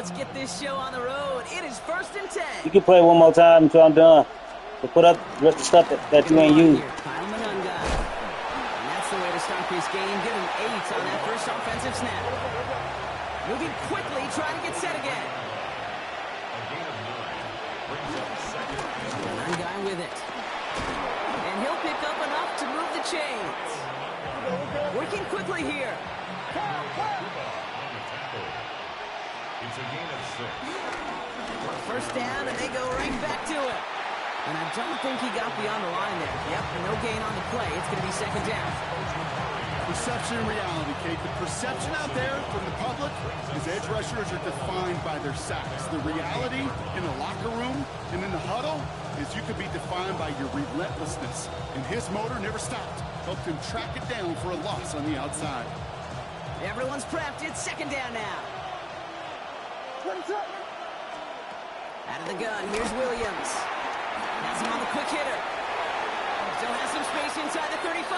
let's get this show on the road. It is 1st and 10. You can play one more time until I'm done. To put up the rest of the stuff that you ain't used. And that's the way to start this game. Give him 8 on that first offensive snap. Moving quickly, trying to get set again. One guy with it. And he'll pick up enough to move the chains. Working quickly here. It's a gain of 6. First down, and they go right back to it. And I don't think he got beyond the line there. Yep, no gain on the play. It's going to be 2nd down. Perception and reality, Kate. The perception out there from the public is edge rushers are defined by their sacks. The reality in the locker room and in the huddle is you could be defined by your relentlessness. And his motor never stopped. Helped him track it down for a loss on the outside. Everyone's prepped. It's 2nd down now. Out of the gun, here's Williams. Has him on the quick hitter. Still has some space inside the 35.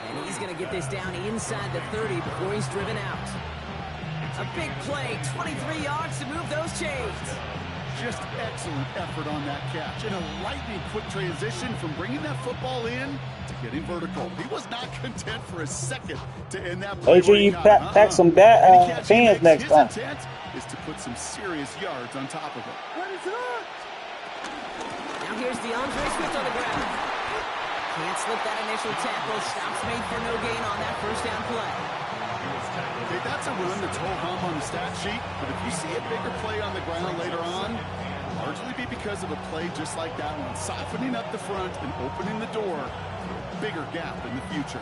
And he's going to get this down inside the 30 before he's driven out. A big play, 23 yards to move those chains. Just excellent effort on that catch. And a lightning quick transition from bringing that football in to getting vertical. He was not content for a second to end that play. Make sure you pack some fans next time. His intent is to put some serious yards on top of it. Now here's DeAndre Swift on the ground. Can't slip that initial tackle. Stops made for no gain on that first down play. Okay, that's a run that's ho-hum on the stat sheet, but if you see a bigger play on the ground later on, it'll largely be because of a play just like that one, softening up the front and opening the door for a bigger gap in the future.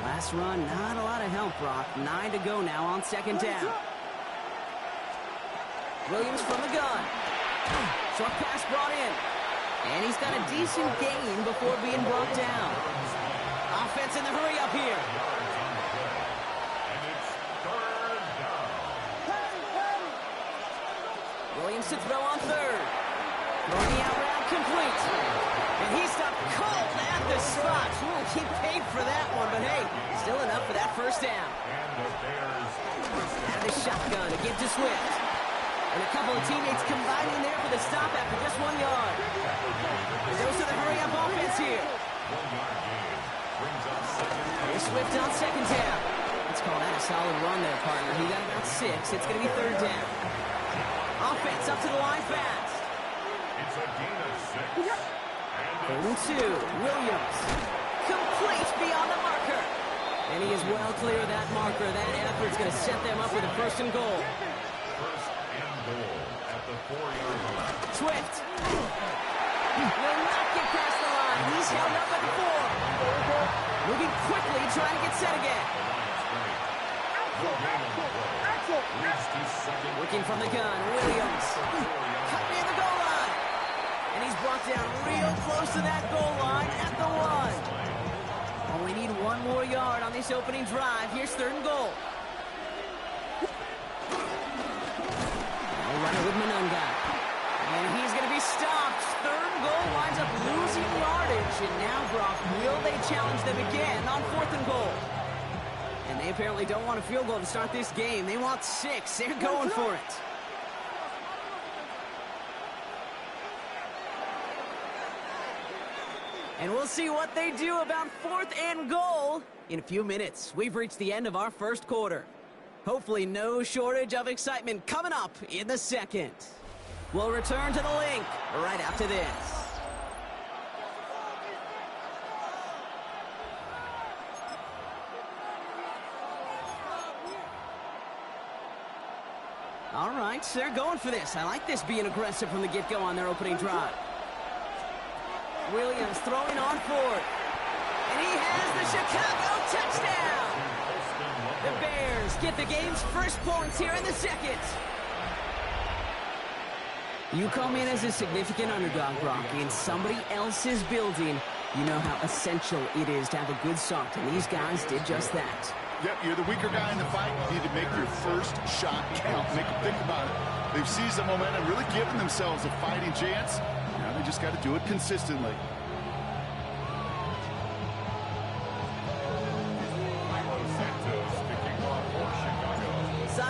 Last run, not a lot of help, Brock. 9 to go now on 2nd down. Williams from the gun. Short pass brought in. And he's got a decent gain before being brought down. Offense in the hurry up here. Williams to throw on 3rd. Throwing the out route complete. And he stopped cold at the spot. Ooh, he paid for that one, but hey, still enough for that first down. Out of the shotgun to give to Swift. And a couple of teammates combining there for the stop after just 1 yard. Goes to the hurry-up offense here. Here's Swift on 2nd down. Let's call that a solid run there, partner. He got about 6. It's going to be 3rd down. Offense up to the line fast. It's a gain of 6. 3rd and 2. Williams. Complete beyond the marker. And he is well clear of that marker. That effort's going to set them up with a 1st and goal. At the 4-yard line. Swift will not get past the line. He's held up at the 4. Moving quickly, trying to get set again. Working from the gun, Williams. Cut near the goal line. And he's brought down real close to that goal line at the 1. Only need 1 more yard on this opening drive. Here's 3rd and goal. Runner with Manunga. And he's going to be stopped. 3rd goal winds up losing yardage. And now, Brock, will they challenge them again on 4th and goal? And they apparently don't want a field goal to start this game. They want 6. They're going for it. And we'll see what they do about 4th and goal in a few minutes. We've reached the end of our first quarter. Hopefully no shortage of excitement coming up in the 2nd. We'll return to the link right after this. All right, they're going for this. I like this being aggressive from the get-go on their opening drive. Williams throwing on 4th. And he has the Chicago touchdown. The Bears get the game's first points here in the 2nd. You come in as a significant underdog, Brock, in somebody else's building. You know how essential it is to have a good start, and these guys did just that. Yep, you're the weaker guy in the fight. You need to make your first shot count. Make them think about it. They've seized the momentum, really given themselves a fighting chance. Now they just got to do it consistently.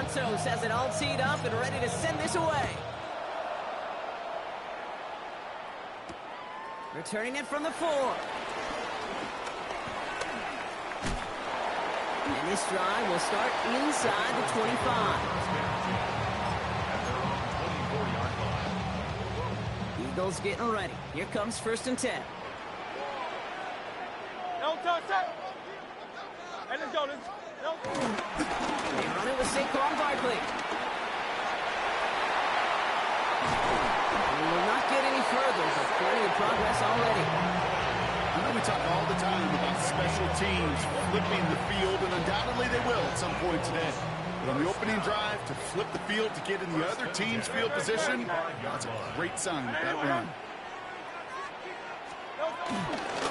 Santos has it all teed up and ready to send this away. Returning it from the 4. And this drive will start inside the 25. Eagles getting ready. Here comes 1st and 10. They run it with Saquon Barkley. We will not get any further, but plenty of progress already. I know we talk all the time about special teams flipping the field, and undoubtedly they will at some point today. But on the opening drive, to flip the field to get in the other team's field position, that's a great sign of that run.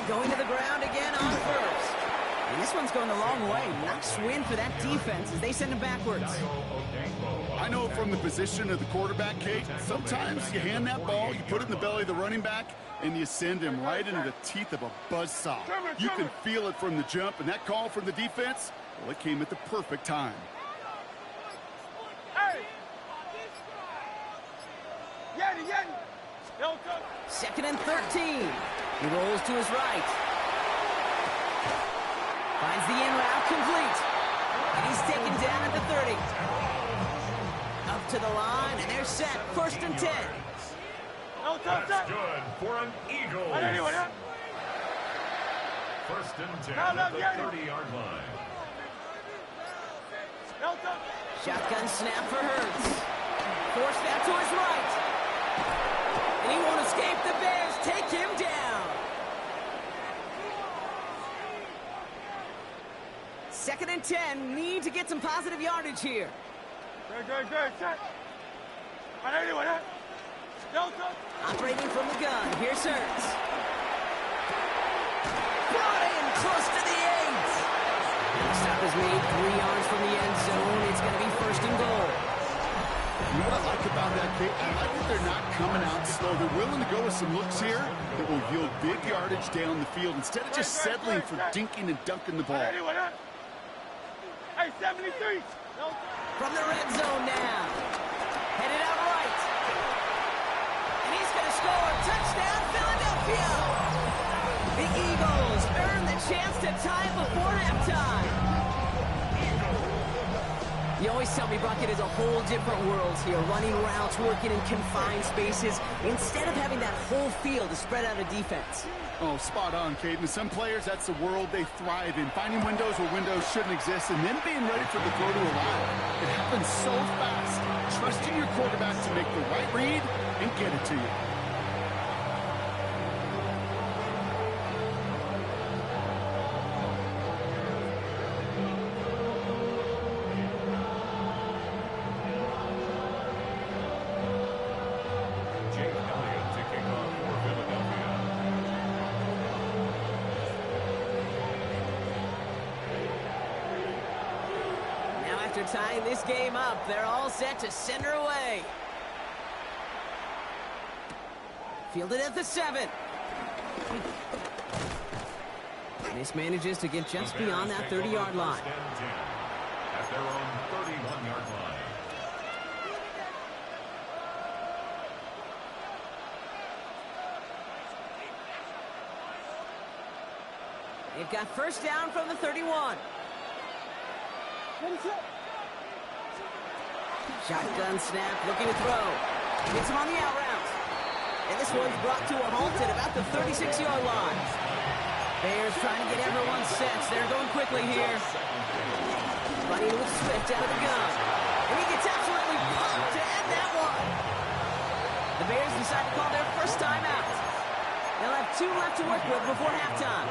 Going to the ground again on 1st. And this one's going a long way. Nice win for that defense as they send him backwards. I know from the position of the quarterback, Kate, sometimes you hand that ball, you put it in the belly of the running back, and you send him right into the teeth of a buzzsaw. You can feel it from the jump, and that call from the defense, well, it came at the perfect time. 2nd and 13. He rolls to his right. Finds the in route complete. And he's taken down at the 30. Up to the line, and they're set. 1st and 10. That's good for an Eagle. 1st and 10 at the 30-yard line. Shotgun snap for Hurts. Forced that to his right. And he won't escape. The Bears take him down. 2nd and 10. Need to get some positive yardage here. Operating from the gun. Here's Hurts. Brought in close to the 8. The stop is made 3 yards from the end zone. It's going to be 1st and goal. You know what I like about that, Kate? I like that they're not coming out slow. They're willing to go with some looks here that will yield big yardage down the field instead of just settling for dinking and dunking the ball. Hey, 73. From the red zone now. Headed out right. And he's going to score. Touchdown, Philadelphia. The Eagles earn the chance to tie before halftime. You always tell me, Bucket, is a whole different world here. Running routes, working in confined spaces, instead of having that whole field to spread out a defense. Oh, spot on, Kate. And some players, that's the world they thrive in. Finding windows where windows shouldn't exist and then being ready for the throw to arrive. It happens so fast. Trusting your quarterback to make the right read and get it to you. Tying this game up, they're all set to send her away. Fielded at the 7. This manages to get just beyond that 30-yard line. At their own 31-yard line. They've got 1st down from the 31. Shotgun snap, looking to throw. Gets him on the out route. And this one's brought to a halt at about the 36-yard line. Bears trying to get everyone set. They're going quickly here. Running with Swift out of the gun. And he gets absolutely pumped to end that one. The Bears decide to call their first time out. They'll have 2 left to work with before halftime.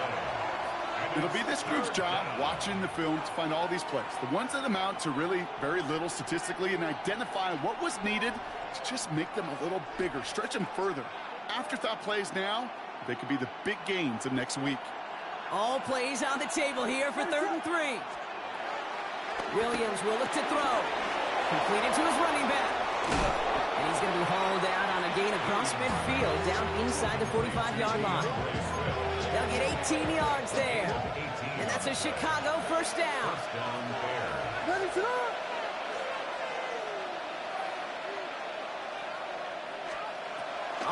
It'll be this group's job watching the film to find all these plays, the ones that amount to really very little statistically, and identify what was needed to just make them a little bigger, stretch them further. Afterthought plays now, they could be the big gains of next week. All plays on the table here for 3rd and 3. Williams will look to throw. Completed to his running back. And he's going to be hauled out on a gain across midfield down inside the 45-yard line. They'll get 18 yards there. And that's a Chicago 1st down.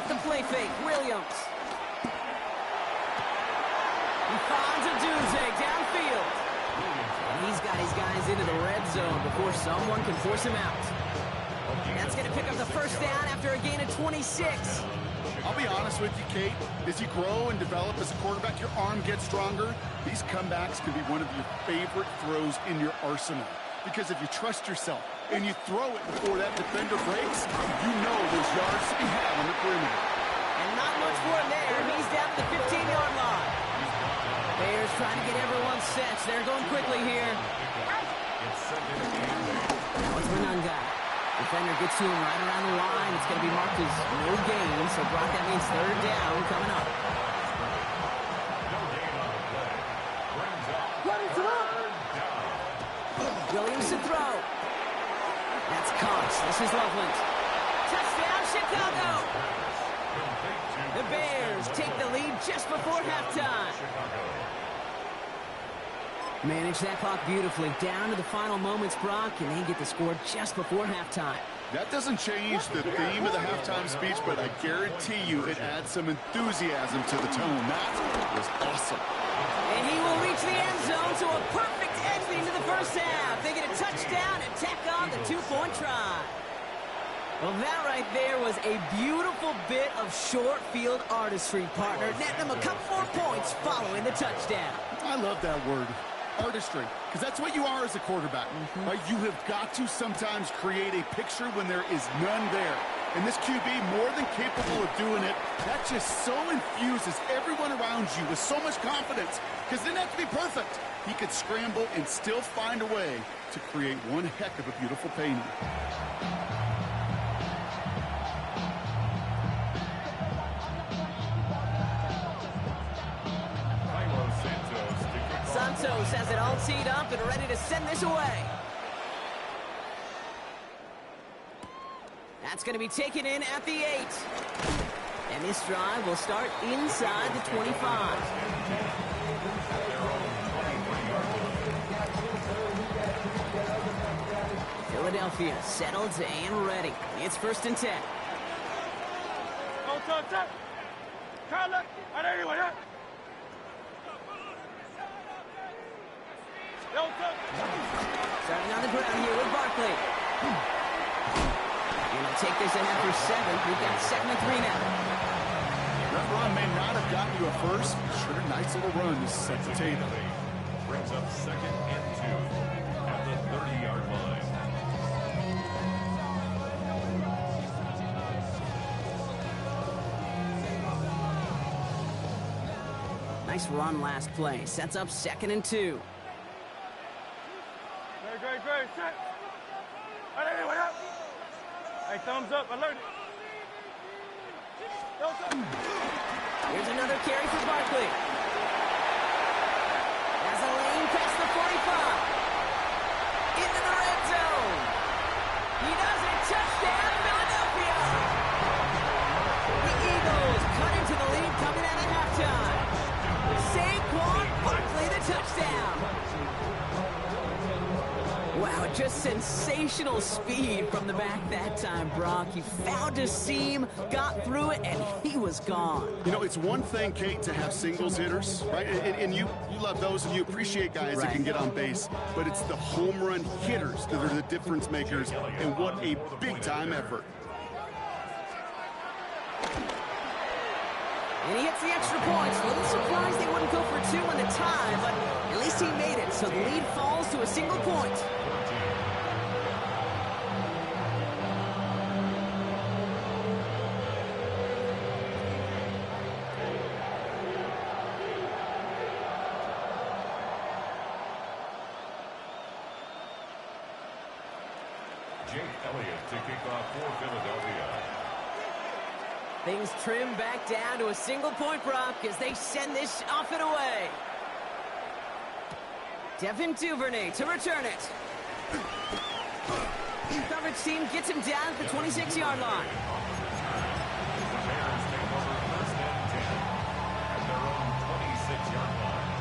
off the play fake. Williams. He finds a Dunze downfield. And he's got his guys into the red zone before someone can force him out. That's going to pick up the first down after a gain of 26. I'll be honest with you, Kate. As you grow and develop as a quarterback, your arm gets stronger. These comebacks can be one of your favorite throws in your arsenal. Because if you trust yourself and you throw it before that defender breaks, you know there's yards to be had on the perimeter. And not much for him there. He's down at the 15-yard line. Bears trying to get everyone set. They're going quickly here. Now it's Manunga. Defender gets to him right around the line. It's going to be marked as no gain. So, Brock, that means third down coming up. Williams to throw. That's caught. This is Loveland. Touchdown, Chicago. The Bears take the lead just before halftime. Manage that clock beautifully. Down to the final moments, Brock, and they get the score just before halftime. That doesn't change the theme of the halftime speech, but I guarantee you it adds some enthusiasm to the tone. That was awesome. And he will reach the end zone to a perfect ending to the first half. They get a touchdown and tack on the two-point try. Well, that right there was a beautiful bit of short field artistry, partner. Netting them a couple more points following the touchdown. I love that word, artistry, because that's what you are as a quarterback. Right? You have got to sometimes create a picture when there is none there. And this QB, more than capable of doing it, that just so infuses everyone around you with so much confidence, because it didn't have to be perfect. He could scramble and still find a way to create one heck of a beautiful painting. Santos has it all teed up and ready to send this away. That's going to be taken in at the 8. And this drive will start inside the 25. Philadelphia settled and ready. It's 1st and 10. Go, touch. Carla, anyway, Starting on the ground here with Barkley. Gonna take this in after 7. We've got 2nd and 3 now. That run may not have gotten you a first. Sure, nice little run to set the table. Brings up 2nd and 2 at the 30-yard line. Nice run last play. Sets up 2nd and 2. Great. Set. Anyway, hey, thumbs up. Alert. Here's another carry for Barkley. Has a lane past the 45. Into the red zone. He does it. Touchdown, Philadelphia. The Eagles cut into the lead coming out of halftime. Saquon Barkley, the touchdown. Wow, just sensational speed from the back that time, Brock. He found a seam, got through it, and he was gone. You know, it's one thing, Kate, to have singles hitters, right? And you love those, and you appreciate guys that can get on base. But it's the home run hitters that are the difference makers, and what a big-time effort. And he hits the extra points. A little surprised they wouldn't go for 2 in the tie, but at least he made it, so the lead falls to a single point. Jake Elliott to kick off for Philadelphia. Things trim back down to a single point, Brock, as they send this off and away. Devin Duvernay to return it. Coverage team gets him down at the 26-yard line. The Bears take over 1st and 10 at their own 26-yard line.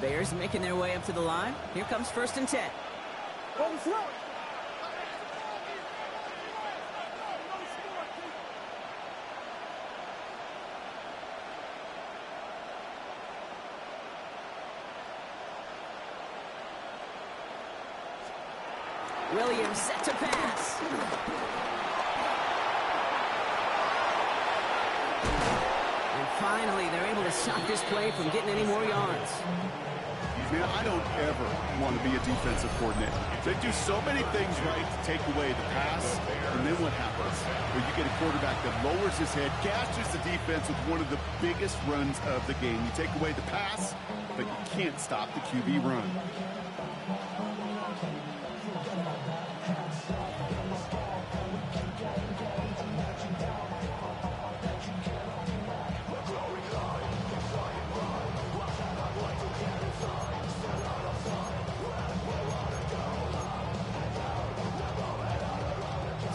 Bears making their way up to the line. Here comes 1st and 10. Williams set to pass. And finally, they're able to stop this play from getting any more yards. Man, I don't ever want to be a defensive coordinator. They do so many things right to take away the pass, and then what happens? Well, you get a quarterback that lowers his head, gashes the defense with one of the biggest runs of the game. You take away the pass, but you can't stop the QB run.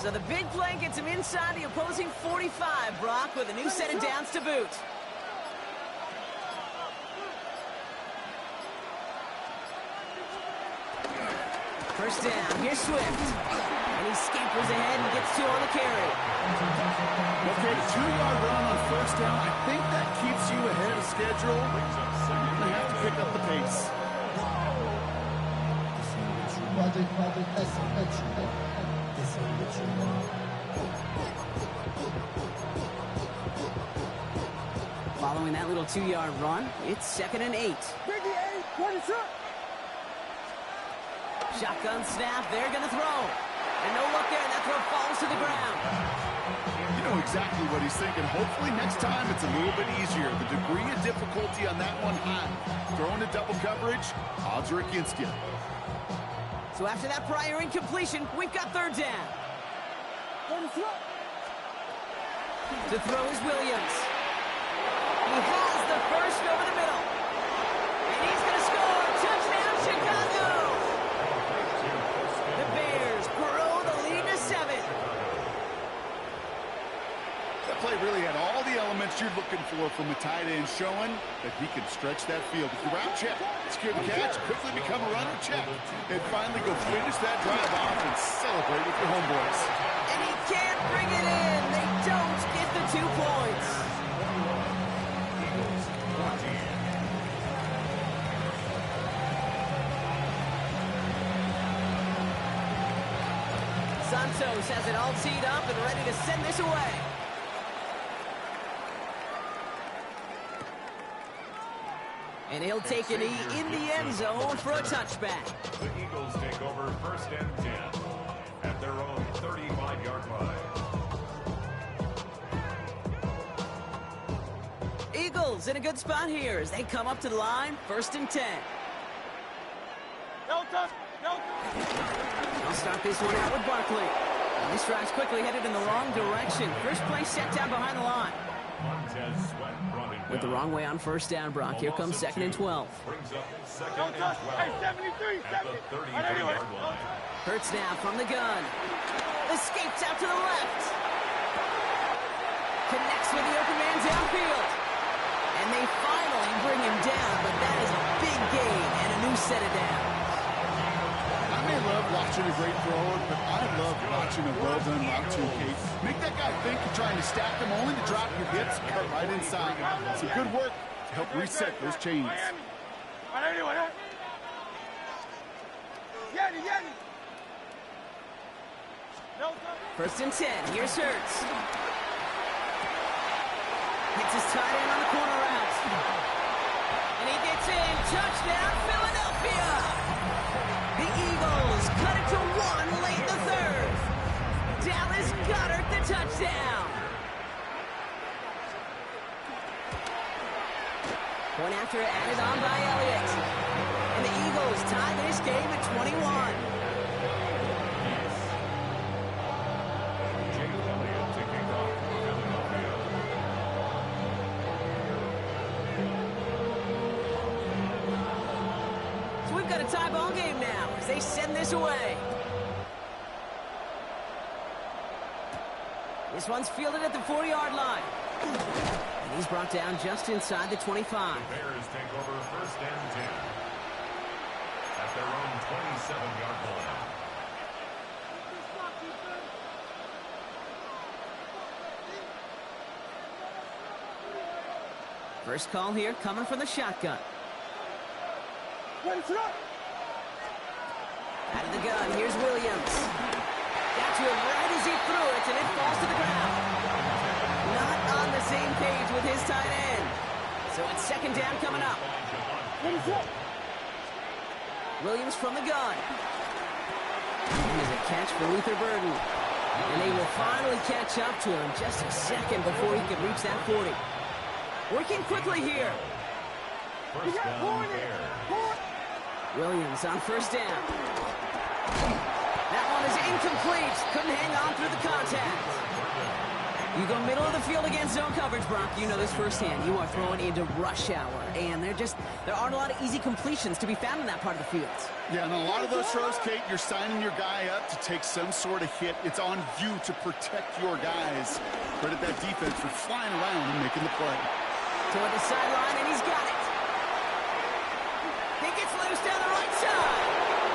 So the big play gets him inside the opposing 45, Brock, with a new set of downs to boot. First down, here's Swift. And he scampers ahead and gets 2 on the carry. Okay, the 2-yard run on first down, I think that keeps you ahead of schedule. You're going to have to pick up the pace. Following that little 2-yard run, it's 2nd and 8. Shotgun snap, they're going to throw. And no look there, and that throw falls to the ground. You know exactly what he's thinking. Hopefully next time it's a little bit easier. The degree of difficulty on that one high. Throwing a double coverage, odds are against you. So after that prior incompletion, we've got 3rd down. To throw is Williams. He has the first over the middle. And he's going to score. Touchdown, Chicago! The Bears grow the lead to 7. That play really had all the elements you're looking for from a tight end, showing that he can stretch that field. If you're out, check. Secure the catch, quickly become a runner, check. And finally go finish that drive off and celebrate with your homeboys. And he can't bring it in. They don't get the 2 points. Santos has it all teed up and ready to send this away. And he'll take a knee in the end zone for a touchback. The Eagles take over 1st and 10 at their own 35-yard line. Eagles in a good spot here as they come up to the line, 1st and 10. No touch, no touch. I'll start this one out with Barkley. And this drive's quickly headed in the wrong direction. First play set down behind the line. Montez Sweat running With the down. wrong way on 1st down, Brock. Here comes 2nd and 12. Brings up 2nd No and touch. 12 Hey, 73, at the 33-yard line. Hurts now from the gun. Escapes out to the left. Connects with the open man downfield. And they finally bring him down, but that is a big gain and a new set of downs. I may love watching a great thrower, but I love watching a well-done route to Kate. Make that guy think you're trying to stack them only to drop your hits, cut right inside. Some good work to help reset those chains. First and 10. Here's Hurts. Hits his tight end on the corner route. And he gets in. Touchdown, Philadelphia! The Eagles cut it to 1 late in the 3rd. Dallas Goedert the touchdown. Point after added on by Elliott. And the Eagles tie this game at 21. Jake Elliott to kick off for Philadelphia. So we've got a tie ball game now as they send this away. This one's fielded at the 4-yard line. And he's brought down just inside the 25. The Bears take over 1st and 10. at their own 27-yard line. First call here coming from the shotgun. Ready, set up. Out of the gun, here's Williams. Got to him right as he threw it, and it falls to the ground. Not on the same page with his tight end. So it's second down coming up. Ready, set up. Williams from the gun. Here's a catch for Luther Burden. And they will finally catch up to him just a second before he can reach that 40. Working quickly here. First down, Bears. Williams on first down. That one is incomplete. Couldn't hang on through the contact. You go middle of the field against zone coverage, Brock. You know this firsthand. You are throwing into rush hour. And there aren't a lot of easy completions to be found in that part of the field. Yeah, and a lot of those throws, Kate, you're signing your guy up to take some sort of hit. It's on you to protect your guys. Credit that defense for flying around and making the play. Toward the sideline, and he's got it. He gets loose down the right side.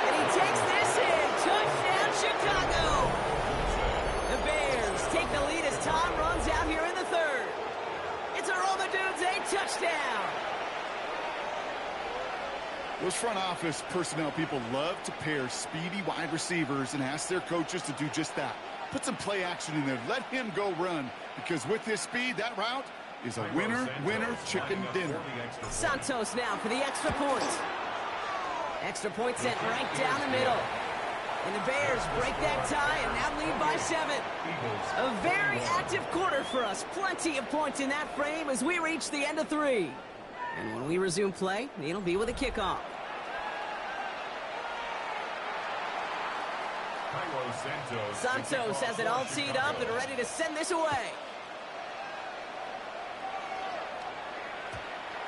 And he takes this in. Touchdown, Chicago. The Bears take the lead as time runs out here in the third. It's a Roll the Dudes, a touchdown. Those front office personnel people love to pair speedy wide receivers and ask their coaches to do just that. Put some play action in there. Let him go run. Because with his speed, that route is a winner, chicken dinner. Santos now for the extra point. Extra point sent right down the middle. And the Bears break that tie and now lead by 7. A very active quarter for us. Plenty of points in that frame as we reach the end of 3. And when we resume play, it'll be with a kickoff. Santos has it all teed up and ready to send this away.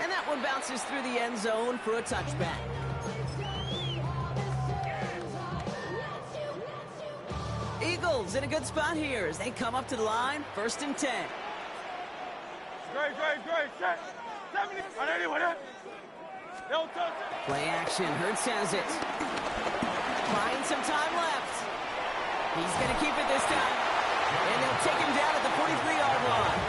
And that one bounces through the end zone for a touchback. Eagles in a good spot here as they come up to the line, 1st and 10. Great, set. 70. On anyone, they'll touch it. Play action, Hurts has it. Buying some time left. He's going to keep it this time. And they'll take him down at the 43-yard line.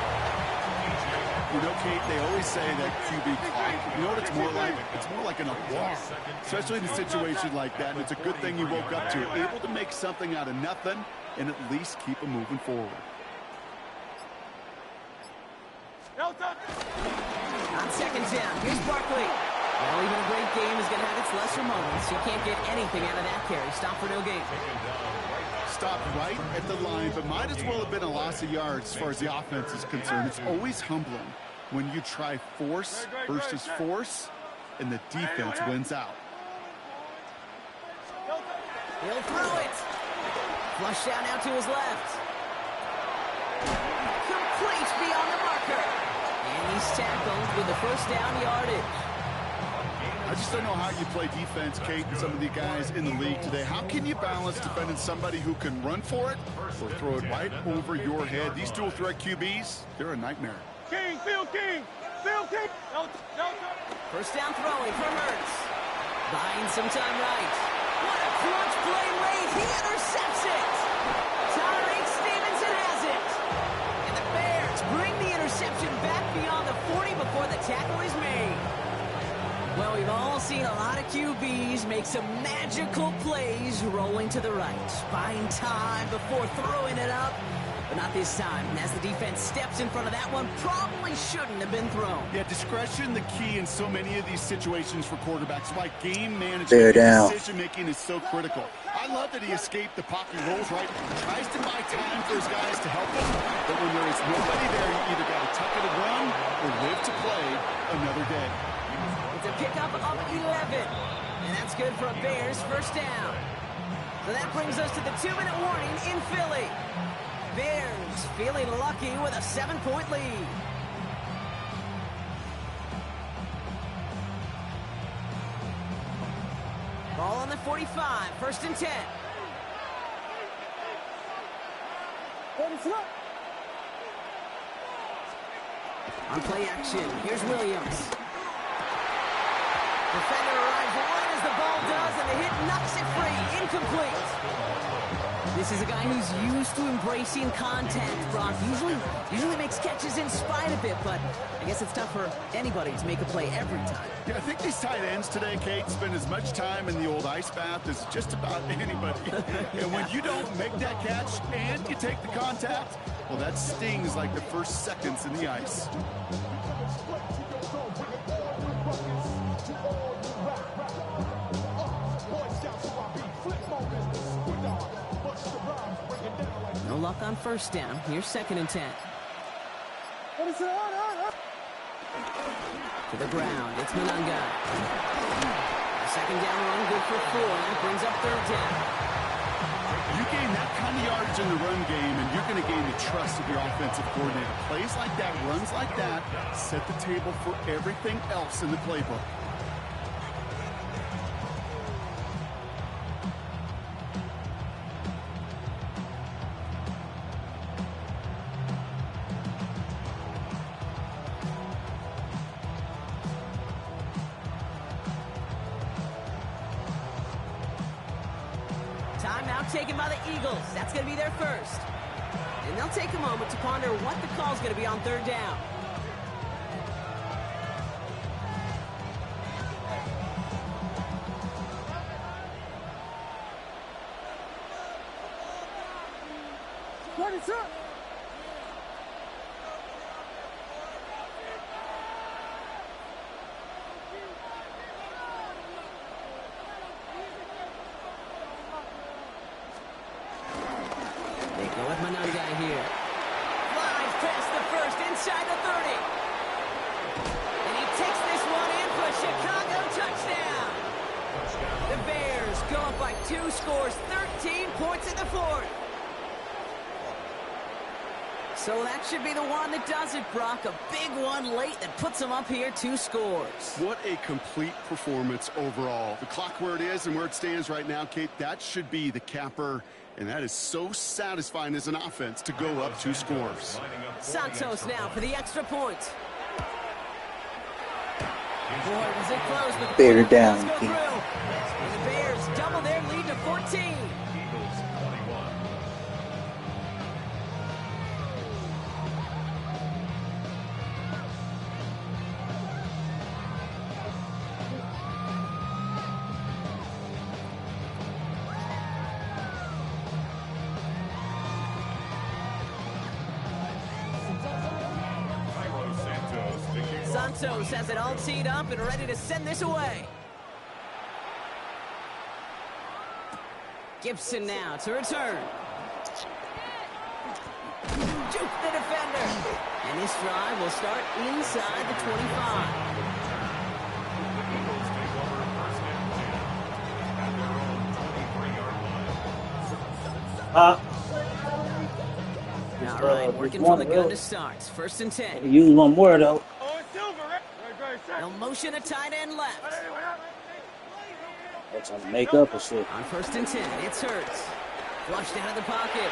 You know, Kate, they always say that QB clock. You know what it's more like? It's more like an applause. Especially in a situation like that, and it's a good thing you woke up to. Able to make something out of nothing and at least keep them moving forward. They'll touch it. On second down, here's Barkley. Well, even a great game is going to have its lesser moments. You can't get anything out of that carry. Stop for no gain. Stopped right at the line, but might as well have been a loss of yards as far as the offense is concerned. It's always humbling when you try force versus force, and the defense wins out. He'll throw it. Flush down out to his left. Complete beyond the marker. And he's tackled with the first down yardage. I just don't know how you play defense, Kate, and some of the guys in the league today. How can you balance defending somebody who can run for it or throw it right over your head? These dual threat QBs, they're a nightmare. King. First down throwing from Hurts. Buying some time right. What a clutch play late. He intercepts it. Tyreek Stevenson has it. And the Bears bring the interception back beyond the 40 before the tackle is made. Well, we've all seen a lot of QBs make some magical plays rolling to the right. Buying time before throwing it up. But not this time. And as the defense steps in front of that one, probably shouldn't have been thrown. Yeah, discretion the key in so many of these situations for quarterbacks. Why game management and decision-making is so critical. I love that he escaped the pocket, rolls right, tries to buy time for his guys to help him. But when there is nobody there, you either got to tuck it and run or live to play another day. It's a pickup of 11. And that's good for a Bears first down. So that brings us to the 2-minute warning in Philly. Bears feeling lucky with a 7-point lead. Ball on the 45, 1st and 10. On play action, here's Williams. Defender arrives right as the ball does, and the hit knocks it free. Incomplete. This is a guy who's used to embracing contact, Brock. Usually makes catches in spite of it, but I guess it's tough for anybody to make a play every time. Yeah, I think these tight ends today, Kate, spend as much time in the old ice bath as just about anybody. And when you don't make that catch and you take the contact, well, that stings like the first seconds in the ice. No luck on first down. Here's 2nd and 10. To the ground. It's Mananga. Second down run, good for 4. That brings up 3rd down. You gain that kind of yardage in the run game, and you're going to gain the trust of your offensive coordinator. Plays like that, runs like that, set the table for everything else in the playbook. Timeout taken by the Eagles. That's going to be their first. And they'll take a moment to ponder what the call's going to be on 3rd down. They go with Mananga here. Flies past the first, inside the 30. And he takes this one in for a Chicago touchdown. The Bears go up by 2 scores, 13 points in the 4th. So that should be the one that does it, Brock. A big one late that puts them up here, 2 scores. What a complete performance overall. The clock where it is and where it stands right now, Kate, that should be the capper. And that is so satisfying as an offense to go up 2 scores. Santos now for the extra point. Boy, was it close, but the Bear point down, does go Keith. through. And the Bears double their lead to 14. Eagles 21. Santos has it all teed up and ready to send this away. Gibson now to return. Juke the defender. And this drive will start inside the 25. Eagles take over 1st and 10 at their own 23-yard line. All right, working from the gun to start. 1st and 10. Use one more though. Oh, it's Silver, right? Great, set. They'll motion a tight end left. That's trying to make up or shit. On 1st and 10, it's Hurts. Flushed out of the pocket.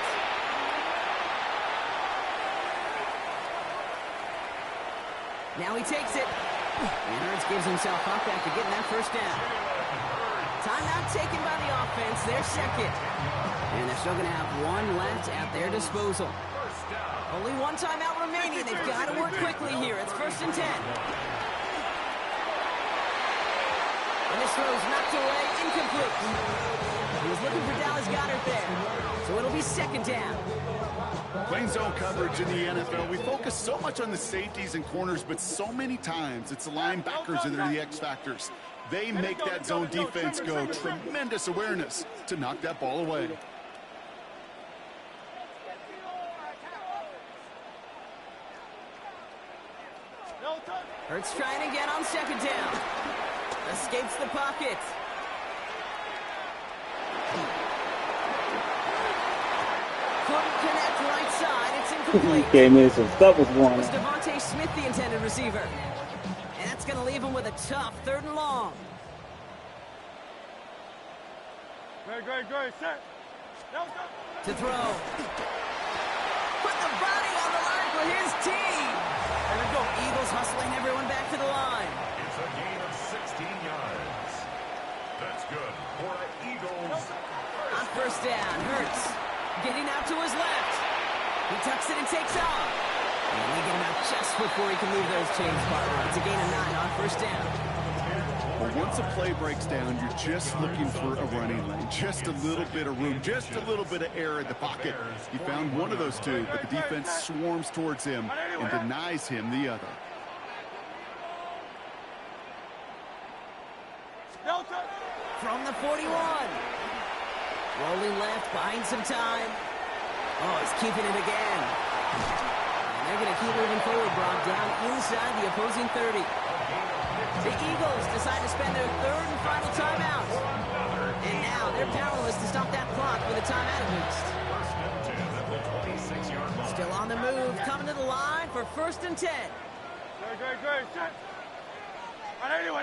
Now he takes it. And Hurts gives himself up after getting that 1st down. Timeout taken by the offense, their 2nd. And they're still going to have 1 left at their disposal. Only 1 timeout remaining. They've got to work quickly here. It's 1st and 10. And this throw's knocked away, incomplete. He was looking for Dallas Goedert there. So it'll be 2nd down. Playing zone coverage in the NFL, we focus so much on the safeties and corners, but so many times it's the linebackers that are the X factors. They make that zone defense go. Tremendous awareness to knock that ball away. Hurts trying again on 2nd down. Escapes the pocket. Couldn't connect right side. It's incomplete. Came in, some stuff was going It was on. Devontae Smith, the intended receiver. And that's going to leave him with a tough 3rd and long. Great, set. To throw. Put the body on the line for his team. There we go. Eagles hustling everyone back to the line. It's a gain of 16 yards. out to his left. He tucks it and takes off. And they get him out just before he can move those chains, partner. It's a gain of 9 on first down. Well, once a play breaks down, you're just looking for a running lane. Just a little bit of room, just a little bit of air in the pocket. He found one of those two, but the defense swarms towards him and denies him the other. From the 41. Rolling left, buying some time. Oh, he's keeping it again. And they're going to keep moving forward, Brock, down inside the opposing 30. The Eagles decide to spend their third and final timeout. And now they're powerless to stop that clock with a timeout at least. Still on the move, coming to the line for first and 10. Good, set. Anyone,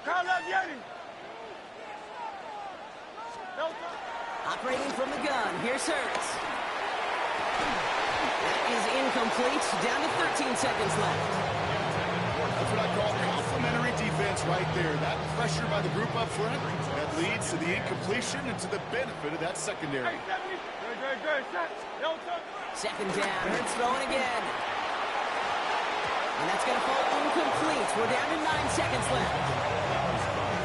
Carl Yeti. Operating from the gun, here's Hurts. That is incomplete, down to 13 seconds left. That's what I call complimentary defense right there. That pressure by the group up front, that leads to the incompletion and to the benefit of that secondary. Good, set. Second down, Hurts throwing again. And that's going to fall incomplete. We're down to 9 seconds left.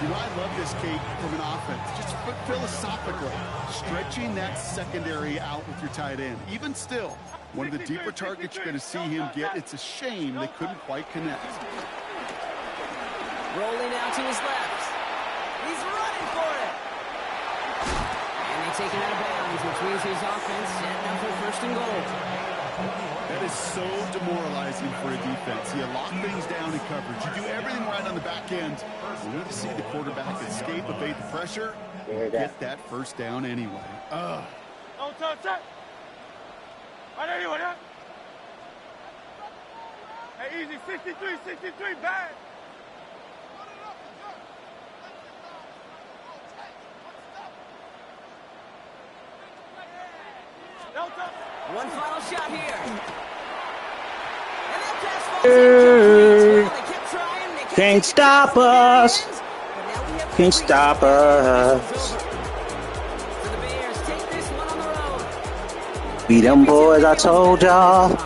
You know, I love this, Kate, from an offense. Just philosophically, stretching that secondary out with your tight end. Even still, one of the deeper targets you're going to see him get. It's a shame they couldn't quite connect. Rolling out to his left. He's running for it. And they take him out of bounds, which means his offense setting up for first and goal. That is so demoralizing for a defense. You lock things down in coverage. You do everything right on the back end. You need to see the quarterback escape, evade the pressure, and get that first down anyway. Don't touch that. Anyone, Hey, easy, 63, bad. One final shot here. And that pass falls incomplete. Well, they kept trying. They kept Can't stop us. Can't stop us. So the Bears take this one on the road. Beat them boys, I told y'all.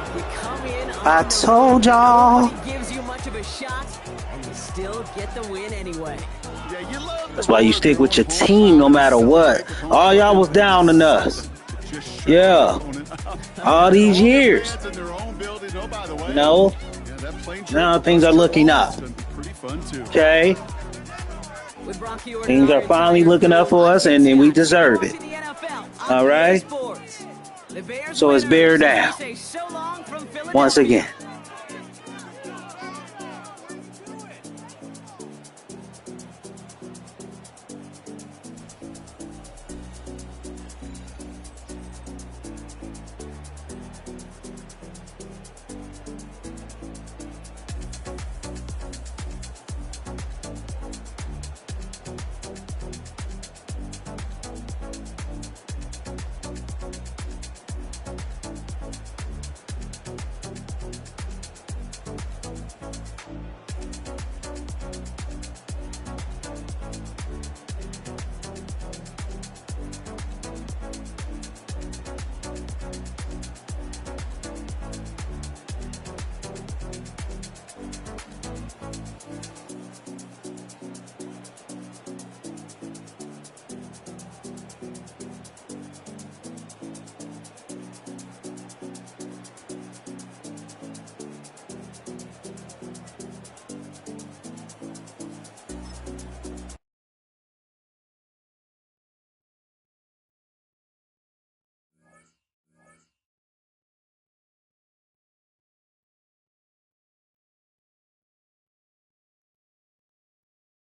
I told y'all. Nobody gives you much of a shot, and you still get the win anyway. Yeah, you love That's why you stick with your team no matter what. All y'all was down on us. Yeah. All these years. No. Now things are looking up. Okay. Things are finally looking up for us, and then we deserve it. All right. So it's bear down. Once again.